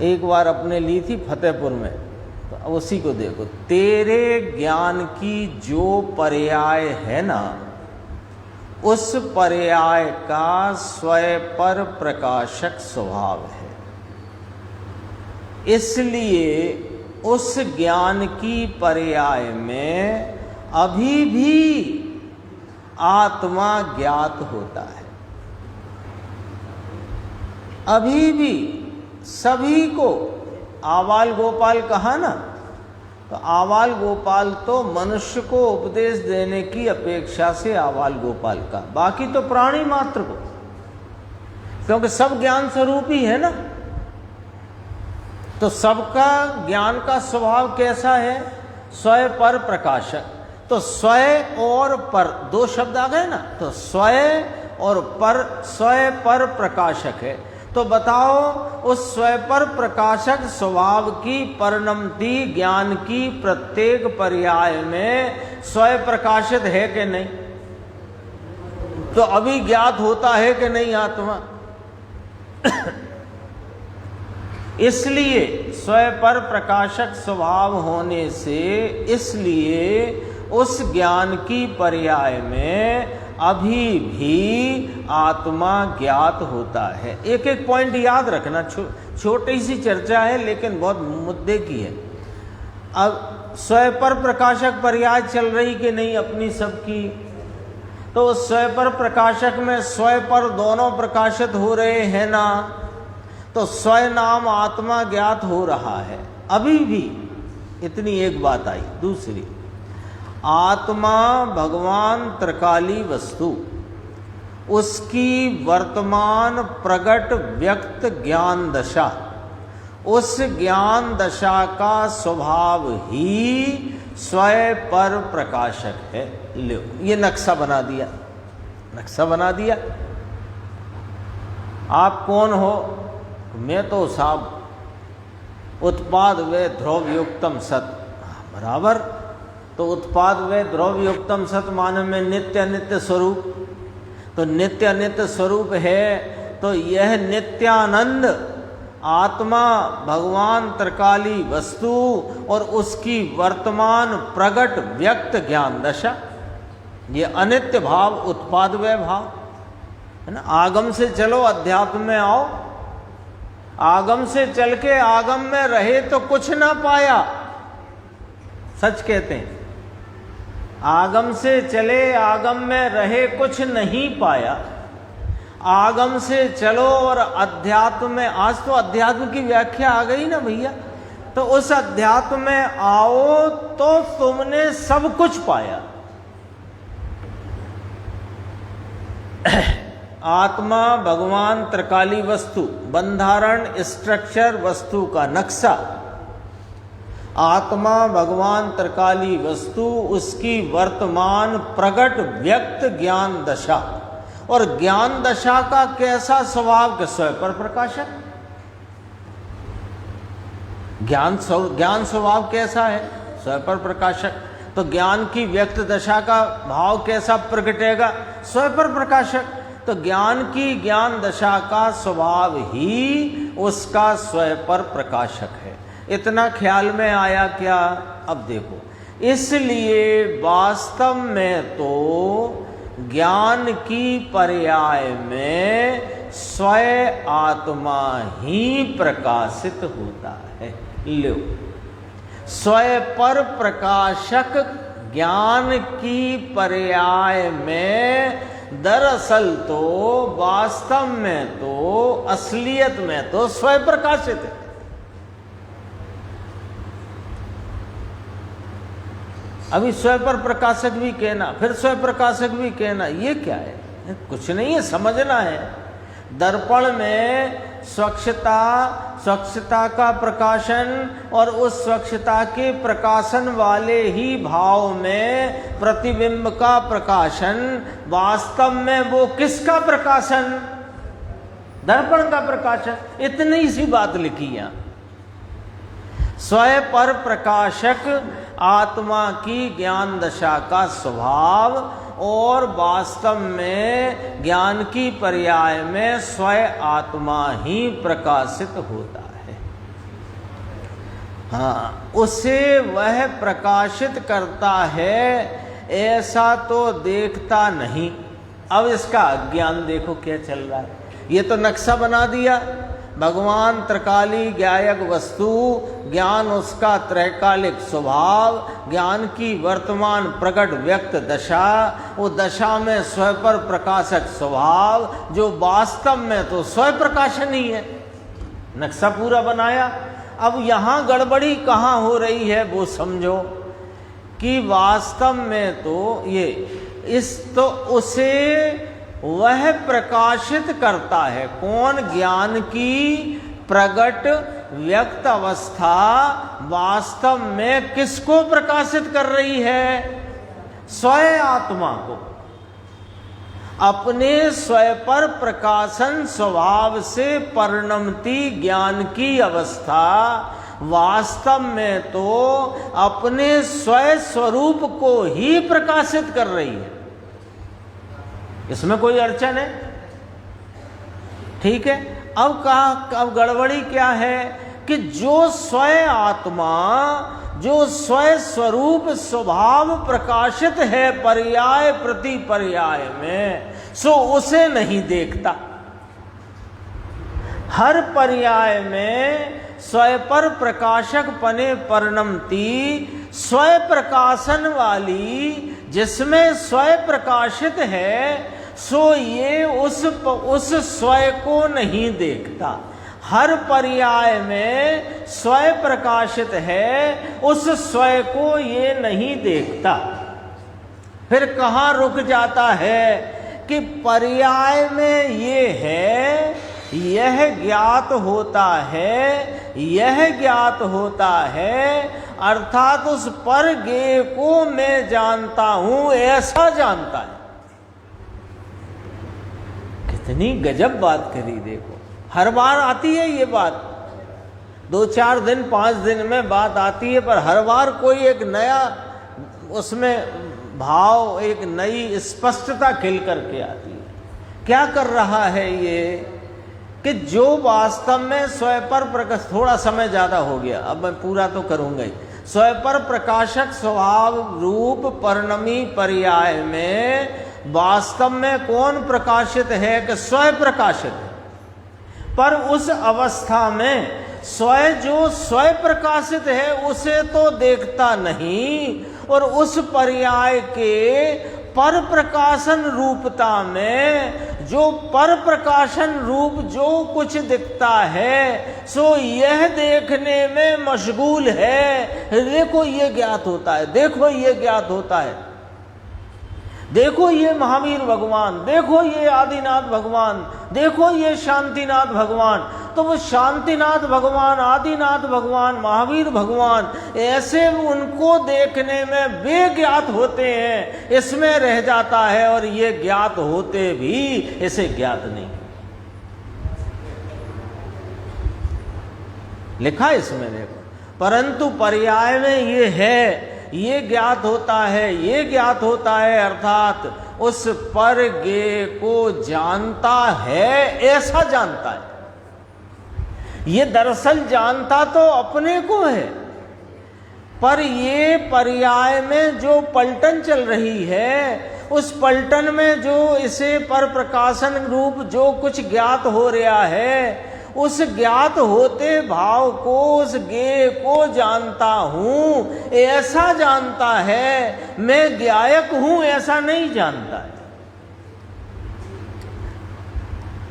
एक बार अपने ली थी फतेहपुर में, तो अब उसी को देखो। तेरे ज्ञान की जो पर्याय है ना, उस पर्याय का स्वयं पर प्रकाशक स्वभाव है। इसलिए उस ज्ञान की पर्याय में अभी भी आत्मा ज्ञात होता है। अभी भी सभी को आबाल गोपाल कहा ना, तो आबाल गोपाल तो मनुष्य को उपदेश देने की अपेक्षा से आबाल गोपाल का, बाकी तो प्राणी मात्र को, क्योंकि सब ज्ञान स्वरूप ही है ना। तो सबका ज्ञान का स्वभाव कैसा है? स्वयं पर प्रकाशक। तो स्वयं और पर दो शब्द आ गए ना, तो स्वयं और पर, स्वयं पर प्रकाशक है। तो बताओ उस स्वयं पर प्रकाशक स्वभाव की परिणमति ज्ञान की प्रत्येक पर्याय में स्वयं प्रकाशित है कि नहीं? तो अभी ज्ञात होता है कि नहीं आत्मा? इसलिए स्वयं पर प्रकाशक स्वभाव होने से, इसलिए उस ज्ञान की पर्याय में अभी भी आत्मा ज्ञात होता है। एक एक पॉइंट याद रखना, छोटी सी चर्चा है लेकिन बहुत मुद्दे की है। अब स्वयं पर प्रकाशक पर्याय चल रही कि नहीं अपनी सबकी? तो स्वयं पर प्रकाशक में स्वयं पर दोनों प्रकाशित हो रहे हैं ना, तो स्वयं नाम आत्मा ज्ञात हो रहा है अभी भी। इतनी एक बात आई। दूसरी, आत्मा भगवान त्रिकाली वस्तु, उसकी वर्तमान प्रगट व्यक्त ज्ञान दशा, उस ज्ञान दशा का स्वभाव ही स्वयं पर प्रकाशक है। लो, ये नक्शा बना दिया, नक्शा बना दिया। आप कौन हो? मैं तो साहब उत्पाद व ध्रुव युक्तम सत। बराबर। तो उत्पाद व ध्रुव युक्तम सत माने में नित्य नित्य स्वरूप। तो नित्य नित्य स्वरूप है, तो यह नित्यानंद आत्मा भगवान त्रिकाली वस्तु और उसकी वर्तमान प्रगट व्यक्त ज्ञान दशा, ये अनित्य भाव उत्पाद व भाव है ना। आगम से चलो अध्यात्म में आओ, आगम से चल के आगम में रहे तो कुछ ना पाया। सच कहते हैं, आगम से चले आगम में रहे कुछ नहीं पाया। आगम से चलो और अध्यात्म में, आज तो अध्यात्म की व्याख्या आ गई ना भैया, तो उस अध्यात्म में आओ तो तुमने सब कुछ पाया। आत्मा भगवान त्रिकाली वस्तु, बंधारण स्ट्रक्चर वस्तु का नक्शा। आत्मा भगवान त्रिकाली वस्तु, उसकी वर्तमान प्रगट व्यक्त ज्ञान दशा, और ज्ञान दशा का कैसा स्वभाव? के स्वयं पर प्रकाशक। ज्ञान स्वभाव कैसा है? स्वयं पर प्रकाशक। तो ज्ञान की व्यक्त दशा का भाव कैसा प्रगटेगा? स्वयं पर प्रकाशक। तो ज्ञान की ज्ञान दशा का स्वभाव ही उसका स्वयं पर प्रकाशक है। इतना ख्याल में आया क्या? अब देखो, इसलिए वास्तव में तो ज्ञान की पर्याय में स्वयं आत्मा ही प्रकाशित होता है। लो, स्वयं पर प्रकाशक ज्ञान की पर्याय में दरअसल तो वास्तव में तो असलियत में तो स्वयं प्रकाशित है। अभी स्वयं पर प्रकाशक भी कहना, फिर स्वयं प्रकाशक भी कहना, ये क्या है? कुछ नहीं है, समझना है। दर्पण में स्वच्छता का प्रकाशन और उस स्वच्छता के प्रकाशन वाले ही भाव में प्रतिबिंब का प्रकाशन, वास्तव में वो किसका प्रकाशन? दर्पण का प्रकाशन। इतनी सी बात लिखी है। स्वयं पर प्रकाशक आत्मा की ज्ञान दशा का स्वभाव, और वास्तव में ज्ञान की पर्याय में स्वयं आत्मा ही प्रकाशित होता है। हाँ, उसे वह प्रकाशित करता है, ऐसा तो देखता नहीं। अब इसका अज्ञान देखो क्या चल रहा है। ये तो नक्शा बना दिया, भगवान त्रिकाली ज्ञायक वस्तु, ज्ञान उसका त्रैकालिक स्वभाव, ज्ञान की वर्तमान प्रकट व्यक्त दशा, वो दशा में स्वपर प्रकाशक स्वभाव, जो वास्तव में तो स्वयं प्रकाशन ही है। नक्शा पूरा बनाया। अब यहाँ गड़बड़ी कहाँ हो रही है वो समझो कि वास्तव में तो तो उसे वह प्रकाशित करता है। कौन? ज्ञान की प्रगट व्यक्त अवस्था वास्तव में किसको प्रकाशित कर रही है? स्वयं आत्मा को। अपने स्वयं पर प्रकाशन स्वभाव से परिणमती ज्ञान की अवस्था वास्तव में तो अपने स्वयं स्वरूप को ही प्रकाशित कर रही है। इसमें कोई अड़चन है? ठीक है। अब गड़बड़ी क्या है कि जो स्वयं आत्मा, जो स्वयं स्वरूप स्वभाव प्रकाशित है पर्याय प्रति पर्याय में, सो उसे नहीं देखता। हर पर्याय में स्वयं पर प्रकाशक पने परिणमती स्वयं प्रकाशन वाली, जिसमें स्वयं प्रकाशित है, सो ये उस स्वयं को नहीं देखता। हर पर्याय में स्वयं प्रकाशित है, उस स्वयं को ये नहीं देखता। फिर कहाँ रुक जाता है कि पर्याय में ये है, यह ज्ञात होता है, यह ज्ञात होता है, अर्थात उस पर गे को मैं जानता हूं, ऐसा जानता है। कितनी गजब बात करी देखो। हर बार आती है ये बात, 2-4 दिन 5 दिन में बात आती है, पर हर बार कोई एक नया उसमें भाव, एक नई स्पष्टता खिल करके आती है। क्या कर रहा है ये कि जो वास्तव में स्वयं पर प्रकाश, थोड़ा समय ज्यादा हो गया, अब मैं पूरा तो करूंगा ही। स्वयं पर प्रकाशक स्वभाव रूप परिणमी पर्याय में वास्तव में कौन प्रकाशित है? कि स्वयं प्रकाशित है। पर उस अवस्था में स्वयं जो स्वयं प्रकाशित है उसे तो देखता नहीं, और उस पर्याय के पर प्रकाशन रूपता में जो पर प्रकाशन रूप जो कुछ दिखता है, सो यह देखने में मशगूल है। देखो ये ज्ञात होता है, देखो ये ज्ञात होता है, देखो ये महावीर भगवान, देखो ये आदिनाथ भगवान, देखो ये शांतिनाथ भगवान। तो वो शांतिनाथ भगवान, आदिनाथ भगवान, महावीर भगवान, ऐसे उनको देखने में वे ज्ञात होते हैं, इसमें रह जाता है, और ये ज्ञात होते भी इसे ज्ञात नहीं। लिखा इसमें देखो, परंतु पर्याय में ये है, ये ज्ञात होता है, ये ज्ञात होता है, अर्थात उस पर गे को जानता है, ऐसा जानता है। ये दरअसल जानता तो अपने को है, पर ये पर्याय में जो पलटन चल रही है, उस पलटन में जो इसे पर प्रकाशन रूप जो कुछ ज्ञात हो रहा है, उस ज्ञात होते भाव को, उस गे को जानता हूं, ऐसा जानता है। मैं ज्ञायक हूं ऐसा नहीं जानता है।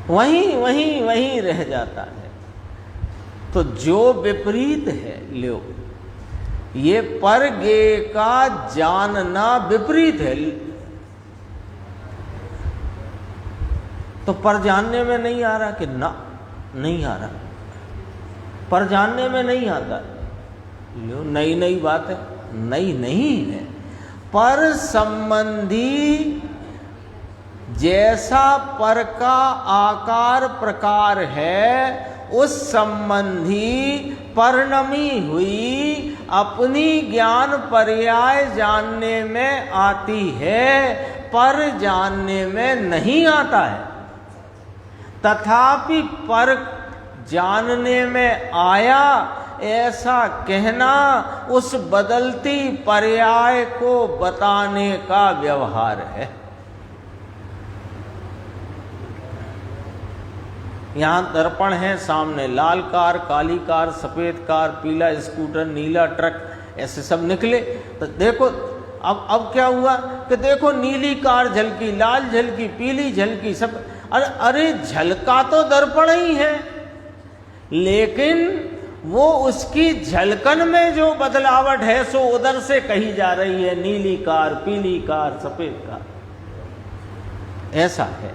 वहीं रह जाता है। तो जो विपरीत है, लो ये पर गे का जानना विपरीत है। तो पर जानने में नहीं आ रहा कि ना, नहीं आ रहा, पर जानने में नहीं आता। लो नई नई बात है, नई नहीं है। पर संबंधी जैसा पर का आकार प्रकार है, उस संबंधी परिणमी हुई अपनी ज्ञान पर्याय जानने में आती है, पर जानने में नहीं आता है। तथापि पर जानने में आया, ऐसा कहना उस बदलती पर्याय को बताने का व्यवहार है। यहां दर्पण है सामने, लाल कार, काली कार, सफेद कार, पीला स्कूटर, नीला ट्रक, ऐसे सब निकले। तो देखो अब क्या हुआ कि देखो नीली कार झलकी, लाल झलकी, पीली झलकी, सब। अरे झलका तो दर्पण ही है, लेकिन वो उसकी झलकन में जो बदलावट है सो उधर से कही जा रही है, नीली कार, पीली कार, सफेद कार। ऐसा है,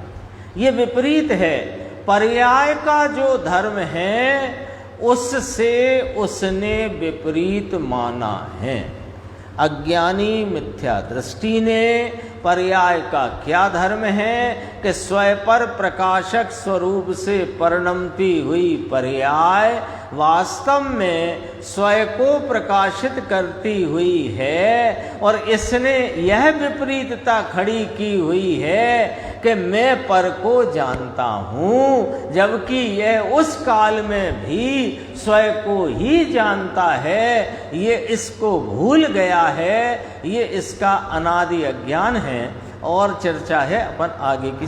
ये विपरीत है। पर्याय का जो धर्म है उससे उसने विपरीत माना है। अज्ञानी मिथ्या दृष्टि ने पर्याय का क्या धर्म है कि स्वयं पर प्रकाशक स्वरूप से परिणमती हुई पर्याय वास्तव में स्वयं को प्रकाशित करती हुई है, और इसने यह विपरीतता खड़ी की हुई है कि मैं पर को जानता हूँ, जबकि यह उस काल में भी स्वयं को ही जानता है। ये इसको भूल गया है, ये इसका अनादि अज्ञान है। और चर्चा है अपन आगे की